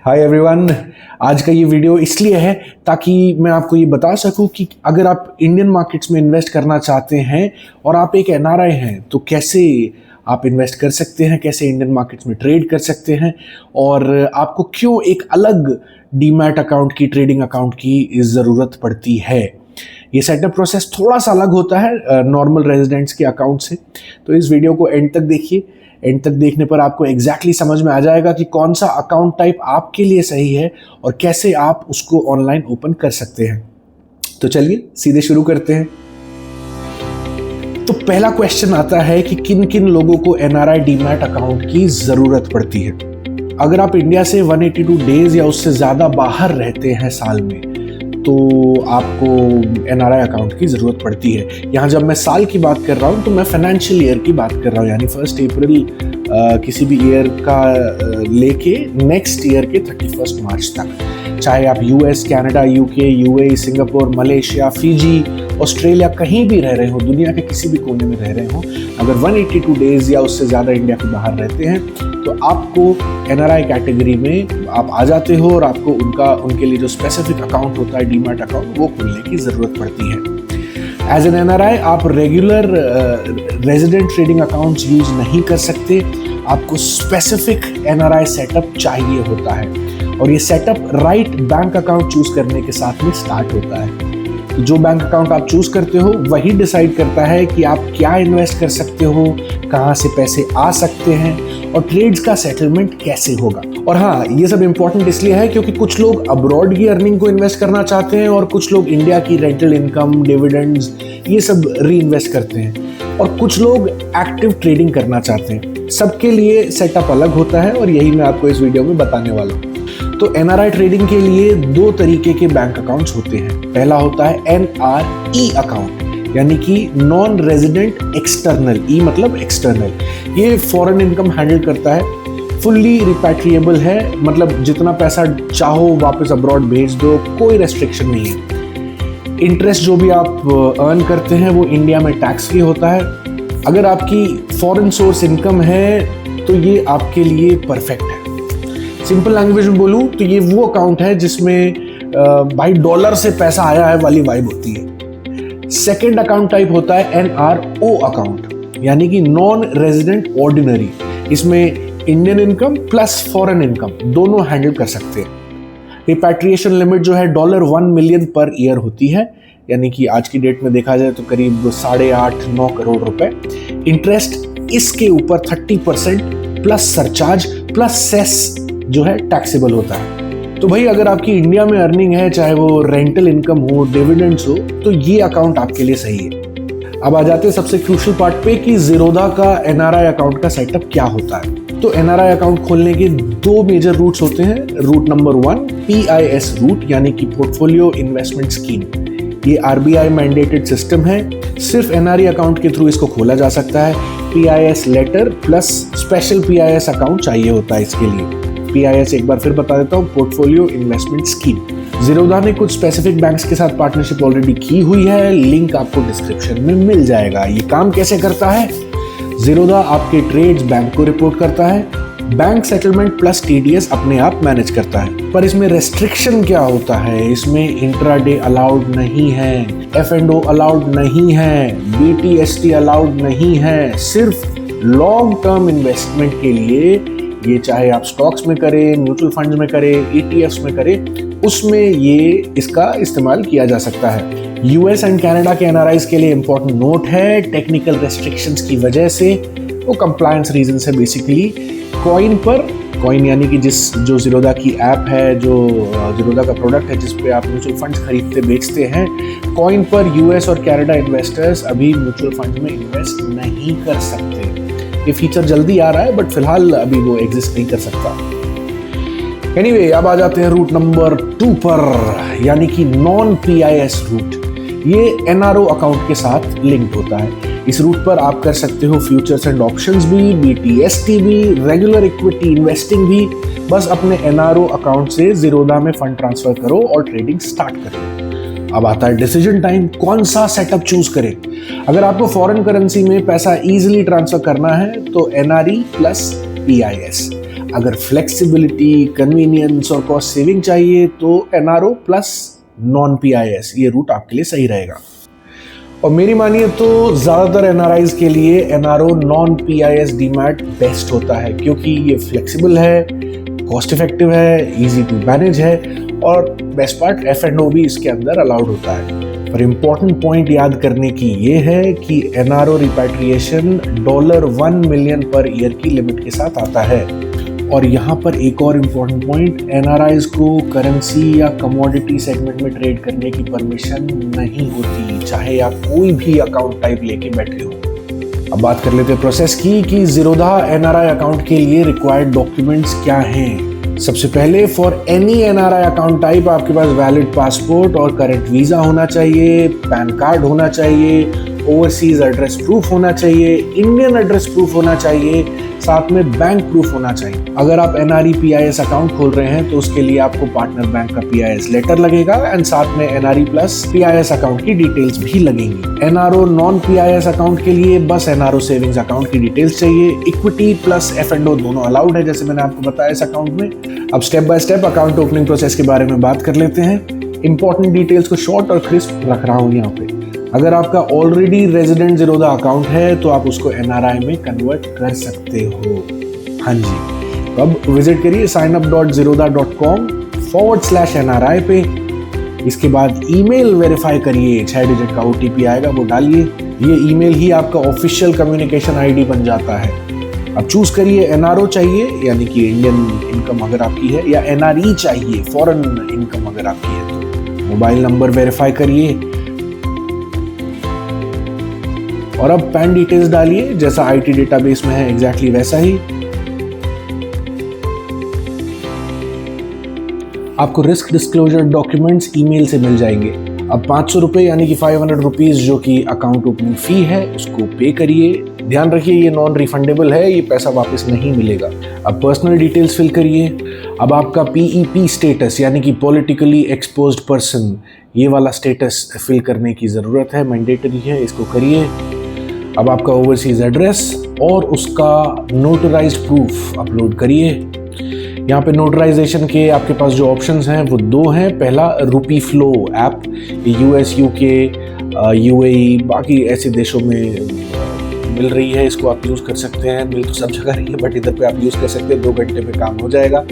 Hi everyone. आज का ये वीडियो इसलिए है ताकि मैं आपको ये बता सकूं कि अगर आप इंडियन मार्केट्स में इन्वेस्ट करना चाहते हैं और आप एक एनआरआई हैं तो कैसे आप इन्वेस्ट कर सकते हैं, कैसे इंडियन मार्केट्स में ट्रेड कर सकते हैं और आपको क्यों एक अलग डीमैट अकाउंट की, ट्रेडिंग अकाउंट की ज़रूरत पड़ती है। ये सेटअप प्रोसेस थोड़ा सा अलग होता है नॉर्मल रेजिडेंट्स के अकाउंट से, तो इस वीडियो को एंड तक देखिए। एंड तक देखने पर आपको एग्जैक्टली समझ में आ जाएगा कि कौन सा अकाउंट टाइप आपके लिए सही है और कैसे आप उसको ऑनलाइन ओपन कर सकते हैं। तो चलिए सीधे शुरू करते हैं। तो पहला क्वेश्चन आता है कि किन किन लोगों को एनआरआई डीमैट अकाउंट की ज़रूरत पड़ती है। अगर आप इंडिया से 182 डेज या उससे ज़्यादा बाहर रहते हैं साल में तो आपको एनआरआई अकाउंट की ज़रूरत पड़ती है। यहाँ जब मैं साल की बात कर रहा हूँ तो मैं फाइनेंशियल ईयर की बात कर रहा हूँ, यानी 1 अप्रैल किसी भी ईयर का लेके नेक्स्ट ईयर के 31 मार्च तक। चाहे आप US, Canada, UK, UAE, Singapore, Malaysia, Fiji, Australia कहीं भी रह रहे हो, दुनिया के किसी भी कोने में रह रहे हो, अगर 182 डेज या उससे ज़्यादा इंडिया के बाहर रहते हैं तो आपको एनआरआई कैटेगरी में आप आ जाते हो और आपको उनके लिए जो स्पेसिफिक अकाउंट होता है डीमैट अकाउंट वो खोलने की ज़रूरत पड़ती है। एज एन एनआरआई आप regular resident trading accounts use नहीं कर सकते, आपको स्पेसिफिक एनआरआई सेटअप चाहिए होता है और ये setup right bank account choose करने के साथ में स्टार्ट होता है। जो बैंक अकाउंट आप चूज करते हो वही डिसाइड करता है कि आप क्या इन्वेस्ट कर सकते हो, कहाँ से पैसे आ सकते हैं और ट्रेड्स का सेटलमेंट कैसे होगा। और हाँ, ये सब इंपॉर्टेंट इसलिए है क्योंकि कुछ लोग अब्रॉड की अर्निंग को इन्वेस्ट करना चाहते हैं और कुछ लोग इंडिया की रेंटल इनकम, डिविडेंड्स ये सब री इन्वेस्ट करते हैं और कुछ लोग एक्टिव ट्रेडिंग करना चाहते हैं। सबके लिए सेटअप अलग होता है और यही मैं आपको इस वीडियो में बताने वाला हूँ। तो एनआरआई ट्रेडिंग के लिए 2 तरीके के बैंक अकाउंट्स होते हैं। पहला होता है एनआरई अकाउंट, यानी कि नॉन रेजिडेंट एक्सटर्नल, ई मतलब एक्सटर्नल। ये फॉरेन इनकम हैंडल करता है, फुल्ली रिपैट्रिएबल है, मतलब जितना पैसा चाहो वापस अब्रॉड भेज दो, कोई रेस्ट्रिक्शन नहीं है। इंटरेस्ट जो भी आप अर्न करते हैं वो इंडिया में टैक्स फ्री होता है। अगर आपकी फॉरेन सोर्स इनकम है तो ये आपके लिए परफेक्ट है। सिंपल लैंग्वेज में बोलूँ तो ये वो अकाउंट है जिसमें भाई डॉलर से पैसा आया है वाली वाइब होती है। सेकेंड अकाउंट टाइप होता है एनआरओ अकाउंट, यानी कि नॉन रेजिडेंट ऑर्डिनरी। इसमें Indian income plus foreign income दोनों हैंडल कर सकते हैं। रिपैट्रिएशन लिमिट जो है $1 मिलियन पर ईयर होती है, यानी कि आज की डेट में देखा जाए तो करीब 8.5-9 करोड़ रुपए। इंटरेस्ट इसके ऊपर 30% प्लस सरचार्ज प्लस सेस जो है टैक्सेबल होता है। तो भाई अगर आपकी इंडिया में अर्निंग है, चाहे वो रेंटल इनकम हो, डिविडेंड्स हो, तो ये अकाउंट आपके लिए सही है। अब आ जाते हैं सबसे क्रूशियल पार्ट पे कि ज़ीरोधा का एनआरआई अकाउंट का सेटअप क्या होता है। तो एनआरआई अकाउंट खोलने के 2 मेजर रूट्स होते हैं। रूट नंबर 1 PIS रूट, यानी कि पोर्टफोलियो इन्वेस्टमेंट स्कीम। ये RBI मैंडेटेड सिस्टम है, सिर्फ एनआरआई अकाउंट के थ्रू इसको खोला जा सकता है। PIS letter plus special PIS account चाहिए होता है इसके लिए। PIS एक बार फिर बता देता हूँ, पोर्टफोलियो इन्वेस्टमेंट स्कीम। ज़ीरोधा ने कुछ स्पेसिफिक बैंक्स के साथ पार्टनरशिप ऑलरेडी की हुई है, लिंक आपको डिस्क्रिप्शन में मिल जाएगा। ये काम कैसे करता है? ज़ीरोधा आपके ट्रेड्स बैंक को रिपोर्ट करता है, बैंक सेटलमेंट प्लस TDS अपने आप मैनेज करता है। पर इसमें रेस्ट्रिक्शन क्या होता है? इसमें इंट्राडे अलाउड नहीं है, F&O अलाउड नहीं है, BTST अलाउड नहीं है। सिर्फ लॉन्ग टर्म इन्वेस्टमेंट के लिए, ये चाहे आप स्टॉक्स में करें, म्यूचुअल फंड्स में करें, ETFs में करें, उसमें ये इसका इस्तेमाल किया जा सकता है। यूएस एंड कनाडा के एनआरआईज के लिए इंपॉर्टेंट नोट है, टेक्निकल रेस्ट्रिक्शंस की वजह से, वो कंप्लायंस रीजन से बेसिकली कॉइन यानी कि जो ज़ीरोधा की ऐप है, जो ज़ीरोधा का प्रोडक्ट है जिस पे आप म्यूचुअल फंड्स खरीदते बेचते हैं, कॉइन पर यूएस और कनाडा इन्वेस्टर्स अभी म्यूचुअल फंड में इन्वेस्ट नहीं कर सकते। ये फीचर जल्दी आ रहा है बट फिलहाल अभी वो एग्जिस्ट नहीं कर सकता। एनीवे, अब आ जाते हैं रूट नंबर 2 पर, यानी कि नॉन PIS रूट। ये एनआरओ अकाउंट के साथ लिंक्ड होता है। इस रूट पर आप कर सकते हो फ्यूचर्स एंड ऑप्शंस भी, BTST भी, रेगुलर इक्विटी इन्वेस्टिंग भी। बस अपने एनआरओ अकाउंट से ज़ीरोधा में फंड ट्रांसफर करो और ट्रेडिंग स्टार्ट करो। अब आता है डिसीजन टाइम, कौन सा सेटअप चूज करें। अगर आपको फॉरेन करेंसी में पैसा इजीली ट्रांसफर करना है तो एनआरई प्लस PIS। अगर फ्लेक्सिबिलिटी, कन्वीनियंस और कॉस्ट सेविंग चाहिए तो एनआरओ प्लस नॉन पीआईएस ये रूट आपके लिए सही रहेगा। और मेरी मानिए तो ज़्यादातर एनआरआईज के लिए NRO non PIS demat best होता है, क्योंकि ये फ्लेक्सिबल है, कॉस्ट इफेक्टिव है, इजी टू मैनेज है और बेस्ट पार्ट F&O भी इसके अंदर अलाउड होता है। पर इम्पॉर्टेंट पॉइंट याद करने की ये है कि NRO repatriation $1 million per year की लिमिट के साथ आता है। और यहाँ पर एक और इम्पॉर्टेंट पॉइंट, एनआरआईज को करेंसी या कमोडिटी सेगमेंट में ट्रेड करने की परमिशन नहीं होती, चाहे आप कोई भी अकाउंट टाइप लेके बैठे हो। अब बात कर लेते हैं प्रोसेस की कि ज़ीरोधा एनआरआई अकाउंट के लिए रिक्वायर्ड डॉक्यूमेंट्स क्या हैं। सबसे पहले for any NRI account type आपके पास वैलिड पासपोर्ट और करंट वीज़ा होना चाहिए, पैन कार्ड होना चाहिए, ओवरसीज एड्रेस प्रूफ होना चाहिए, इंडियन एड्रेस प्रूफ होना चाहिए, साथ में बैंक प्रूफ होना चाहिए। अगर आप एनआरई पीआईएस अकाउंट खोल रहे हैं तो उसके लिए आपको पार्टनर बैंक का पीआईएस लेटर लगेगा एंड साथ में एनआरई प्लस पीआईएस अकाउंट की डिटेल्स भी लगेंगी। एनआरओ नॉन पीआईएस अकाउंट के लिए बस एनआरओ सेविंग्स अकाउंट की डिटेल्स चाहिए। इक्विटी प्लस F&O दोनों अलाउड है, जैसे मैंने आपको बताया इस अकाउंट में। अब step by step account opening process के बारे में बात कर लेते हैं। इंपॉर्टेंट डिटेल्स को शॉर्ट और क्रिस्प रख रहा हूँ यहाँ पे। अगर आपका ऑलरेडी रेजिडेंट ज़ीरोधा अकाउंट है तो आप उसको एनआरआई में कन्वर्ट कर सकते हो। हाँ जी, तो अब विजिट करिए signup.zerodha.com/NRI पे। इसके बाद ईमेल वेरीफाई करिए, 6 डिजिट का OTP आएगा वो डालिए। ये ईमेल ही आपका ऑफिशियल कम्युनिकेशन आईडी बन जाता है। अब चूज करिए एनआरओ चाहिए यानी कि इंडियन इनकम अगर आपकी है, या एनआरई चाहिए फॉरेन इनकम अगर आपकी है तो। मोबाइल नंबर वेरीफाई करिए और अब पैन डिटेल्स डालिए, जैसा आईटी डेटाबेस में है एग्जैक्टली वैसा ही। आपको रिस्क डिस्क्लोजर डॉक्यूमेंट्स ईमेल से मिल जाएंगे। अब 500 रुपये यानी कि 500 रुपीज़ जो कि अकाउंट ओपनिंग फ़ी है उसको पे करिए। ध्यान रखिए ये नॉन रिफंडेबल है, ये पैसा वापस नहीं मिलेगा। अब पर्सनल डिटेल्स फिल करिए। अब आपका PEP स्टेटस यानी कि पॉलिटिकली एक्सपोज्ड पर्सन, ये वाला स्टेटस फिल करने की ज़रूरत है, मैंडेटरी है, इसको करिए। अब आपका ओवरसीज एड्रेस और उसका नोटराइज्ड प्रूफ अपलोड करिए। यहाँ पे नोटराइजेशन के आपके पास जो ऑप्शंस हैं वो 2 हैं। पहला रूपी flow app, US, UK, UAE बाकी ऐसे देशों में मिल रही है, इसको आप यूज़ कर सकते हैं। मिल तो सब जगह रही है बट इधर पे आप यूज़ कर सकते हैं, 2 घंटे में काम हो जाएगा।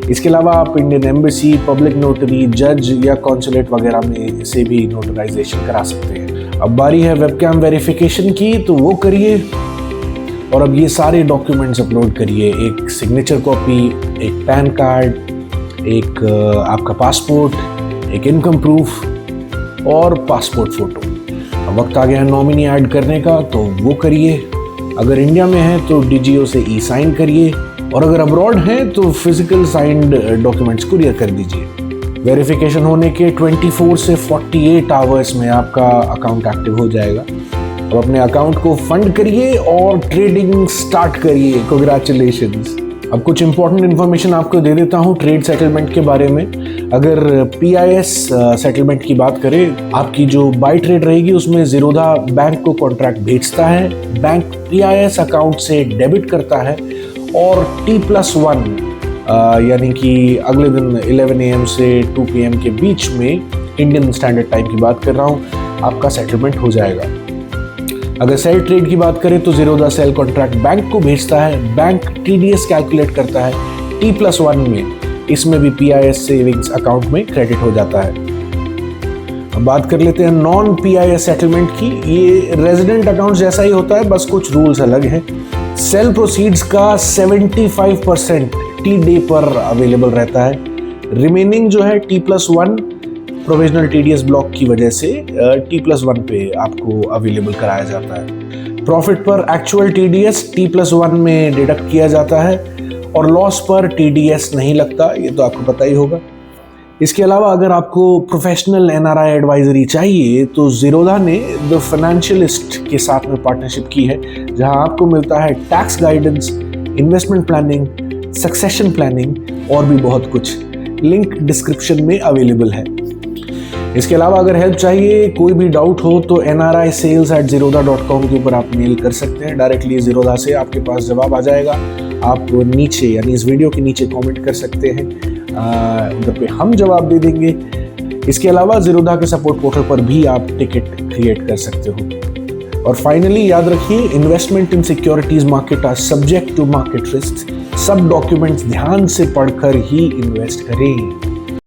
इसके अलावा आप इंडियन एम्बेसी, पब्लिक नोटरी, जज या कॉन्सुलेट वगैरह में से भी नोटराइजेशन करा सकते हैं। अब बारी है वेबकैम वेरिफिकेशन की, तो वो करिए। और अब ये सारे डॉक्यूमेंट्स अपलोड करिए, एक सिग्नेचर कॉपी, एक पैन कार्ड, एक आपका पासपोर्ट, एक इनकम प्रूफ और पासपोर्ट फ़ोटो। अब वक्त आ गया है नॉमिनी ऐड करने का, तो वो करिए। अगर इंडिया में है तो DGO से ई-साइन करिए और अगर अब्रॉड है तो फिजिकल साइंड डॉक्यूमेंट्स कुरियर कर दीजिए। वेरिफिकेशन होने के 24 से 48 आवर्स में आपका अकाउंट एक्टिव हो जाएगा। अब अपने अकाउंट को फंड करिए और ट्रेडिंग स्टार्ट करिए। कांग्रेचुलेशंस। अब कुछ इंपॉर्टेंट इन्फॉर्मेशन आपको दे देता हूँ ट्रेड सेटलमेंट के बारे में। अगर PIS सेटलमेंट की बात करें, आपकी जो बाई ट्रेड रहेगी उसमें ज़ीरोधा बैंक को कॉन्ट्रैक्ट भेजता है, बैंक PIS अकाउंट से डेबिट करता है और T+1 यानी कि अगले दिन 11 AM से 2 PM के बीच में, इंडियन स्टैंडर्ड टाइम की बात कर रहा हूँ, आपका सेटलमेंट हो जाएगा। अगर सेल ट्रेड की बात करें तो ज़ीरोधा सेल कॉन्ट्रैक्ट बैंक को भेजता है, बैंक TDS कैलकुलेट करता है T+1 में, इसमें भी PIS सेविंग्स अकाउंट में क्रेडिट हो जाता है। अब बात कर लेते हैं नॉन PIS सेटलमेंट की। ये रेजिडेंट अकाउंट जैसा ही होता है, बस कुछ रूल्स अलग हैं। सेल प्रोसीड्स का 75% T-डे पर अवेलेबल रहता है। रिमेनिंग जो है T+1 प्रोविजनल TDS ब्लॉक की वजह से T+1 पे आपको अवेलेबल कराया जाता है। प्रॉफिट पर एक्चुअल TDS T+1 में डिडक्ट किया जाता है और लॉस पर TDS नहीं लगता, ये तो आपको पता ही होगा। इसके अलावा अगर आपको प्रोफेशनल NRI एडवाइजरी चाहिए तो ज़ीरोधा ने द फाइनेंशियलिस्ट के साथ में पार्टनरशिप की है, जहां आपको मिलता है tax guidance, investment planning, succession planning और भी बहुत कुछ। लिंक डिस्क्रिप्शन में अवेलेबल है। इसके अलावा अगर हेल्प चाहिए, कोई भी डाउट हो तो nrisales@zerodha.com के ऊपर आप मेल कर सकते हैं। डायरेक्टली ज़ीरोधा से आपके पास जवाब आ जाएगा। आप नीचे यानी इस वीडियो के नीचे कमेंट कर सकते हैं, उधर पे हम जवाब दे देंगे। इसके अलावा ज़ीरोधा के सपोर्ट पोर्टल पर भी आप टिकट क्रिएट कर सकते हो। और फाइनली याद रखिए, investment in securities market are subject to market risk. सब डॉक्यूमेंट्स ध्यान से पढ़कर ही इन्वेस्ट करें।